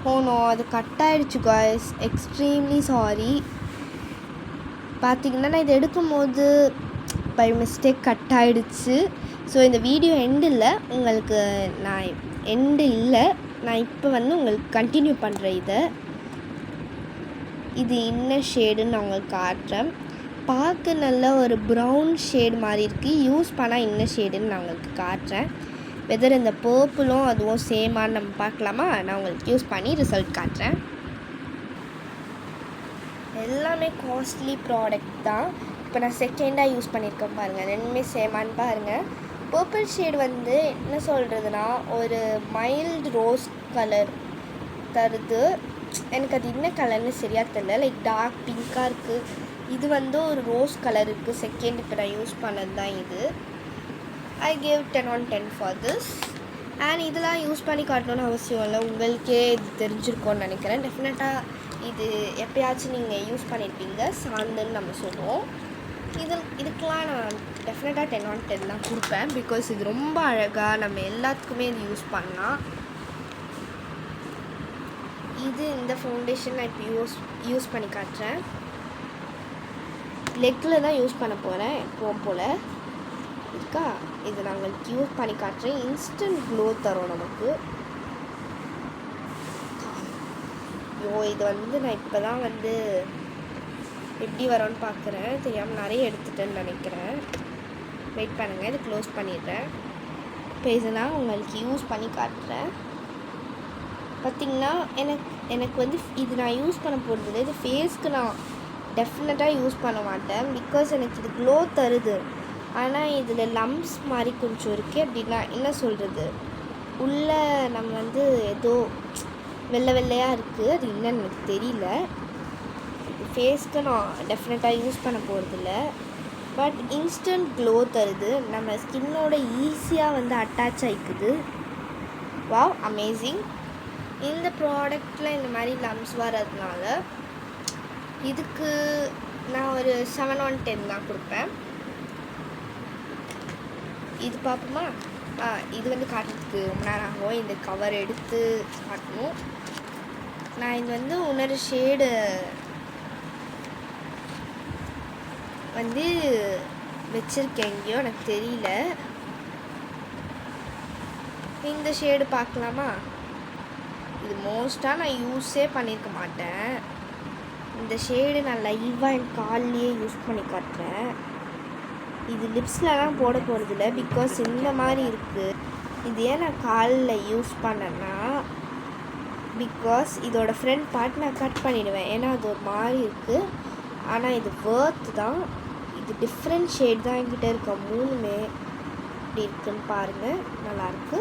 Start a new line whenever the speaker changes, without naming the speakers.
போனோம், அது கட் ஆகிடுச்சு காய்ஸ். Extremely sorry. பார்த்திங்கன்னா நான் இதை எடுக்கும்போது பை மிஸ்டேக் கட் ஆகிடுச்சு. ஸோ இந்த வீடியோ உங்களுக்கு எண்டு இல்லை. நான் இப்போ உங்களுக்கு கண்டினியூ பண்ணுறேன். இது இன்னர் ஷேடுன்னு நான் உங்களுக்கு காட்டுறேன். பார்க்க நல்ல ஒரு ப்ரௌன் ஷேடு மாதிரி இருக்குது. யூஸ் பண்ணால் இன்னர் ஷேடுன்னு நான் உங்களுக்கு காட்டுறேன். வெதர் இந்த பர்பிளும் அதுவும் சேமான்னு நம்ம பார்க்கலாமா? நான் உங்களுக்கு யூஸ் பண்ணி ரிசல்ட் காட்டுறேன். எல்லாமே காஸ்ட்லி ப்ராடக்ட் தான். இப்போ நான் செகண்டாக யூஸ் பண்ணியிருக்கேன் பாருங்கள். ரெண்டுமே சேமான்னு பாருங்கள். பர்பிள் ஷேடு என்ன சொல்கிறதுனா ஒரு மைல்டு ரோஸ் கலர் தருது. எனக்கு அது என்ன கலர்னு சரியாக தெரியல. லைக் டார்க் பிங்காக இருக்குது. இது ஒரு ரோஸ் கலர் இருக்குது. செகண்ட் இப்போ நான் யூஸ் பண்ணது தான் இது. I gave 10 on 10 for this. And இதெல்லாம் யூஸ் பண்ணி காட்டணுன்னு அவசியம் இல்லை. உங்களுக்கே இது தெரிஞ்சிருக்கோன்னு நினைக்கிறேன். டெஃபினட்டாக இது எப்போயாச்சும் நீங்கள் யூஸ் பண்ணியிருப்பீங்க. சாந்துன்னு நம்ம சொல்லுவோம். இதுக்கெலாம் நான் டெஃபினட்டாக 10 on 10 தான் கொடுப்பேன். பிகாஸ் இது ரொம்ப அழகாக நம்ம எல்லாத்துக்குமே இது யூஸ் பண்ணலாம். இந்த ஃபவுண்டேஷன் நான் இப்போ யூஸ் பண்ணி காட்டுறேன். லெக்கில் தான் யூஸ் பண்ண போகிறேன் எப்பவும் போல் இருக்கா. இது நாங்கள் யூஸ் பண்ணி காட்டுறேன். இன்ஸ்டன்ட் க்ளோ தரும் நமக்கு. இது நான் இப்போ தான் எப்படி வரோன்னு பார்க்குறேன். தெரியாமல் நிறைய எடுத்துட்டேன்னு நினைக்கிறேன். வெயிட் பண்ணுங்கள், இது க்ளோஸ் பண்ணிடுறேன். இப்போ இதெல்லாம் உங்களுக்கு யூஸ் பண்ணி காட்டுறேன். பார்த்திங்கன்னா எனக்கு இது நான் யூஸ் பண்ண போகிறது. இது ஃபேஸ்க்கு நான் டெஃபினட்டாக யூஸ் பண்ண மாட்டேன். பிகாஸ் எனக்கு இது க்ளோ தருது. ஆனால் இதில் லம்ப்ஸ் மாதிரி கொஞ்சம் இருக்குது. அப்படின்னா என்ன சொல்கிறது, உள்ளே நம்ம ஏதோ வெள்ளையாக இருக்குது. அது என்னன்னு எனக்கு தெரியல. ஃபேஸ்க்கு நான் டெஃபினட்டாக யூஸ் பண்ண போகிறதில்ல. பட் இன்ஸ்டன்ட் க்ளோ தருது. நம்ம ஸ்கின்னோட ஈஸியாக அட்டாச் ஆகிக்குது. Wow, amazing. இந்த ப்ராடக்டில் இந்த மாதிரி லம்ப்ஸ் வர்றதுனால இதுக்கு நான் ஒரு 7 on 10 தான் கொடுப்பேன். இது பார்ப்போமா? இது காட்டுறதுக்கு ரொம்ப நேரம் ஆகும். இந்த கவர் எடுத்து காட்டணும். நான் இது இன்னொரு ஷேடு வச்சுருக்கேன். எங்கேயோ எனக்கு தெரியல. இந்த ஷேடு பார்க்கலாமா? இது மோஸ்ட்டாக நான் யூஸே பண்ணியிருக்க மாட்டேன். இந்த ஷேடு நான் லைவாக என் கால்லையே யூஸ் பண்ணி காட்டுறேன். இது லிப்ஸ்லலாம் போட போகிறதில்ல. பிகாஸ் இந்த மாதிரி இருக்குது. இது ஏன் நான் காலில் யூஸ் பண்ணேன்னா, பிகாஸ் இதோட ஃப்ரண்ட் பார்ட் நான் கட் பண்ணிவிடுவேன். ஏன்னா அது ஒரு மாதிரி இருக்குது. ஆனால் இது வர்த் தான். இது டிஃப்ரெண்ட் ஷேட் தான் என்கிட்ட இருக்க. 3மே இப்படி இருக்குன்னு பாருங்கள். நல்லாயிருக்கு.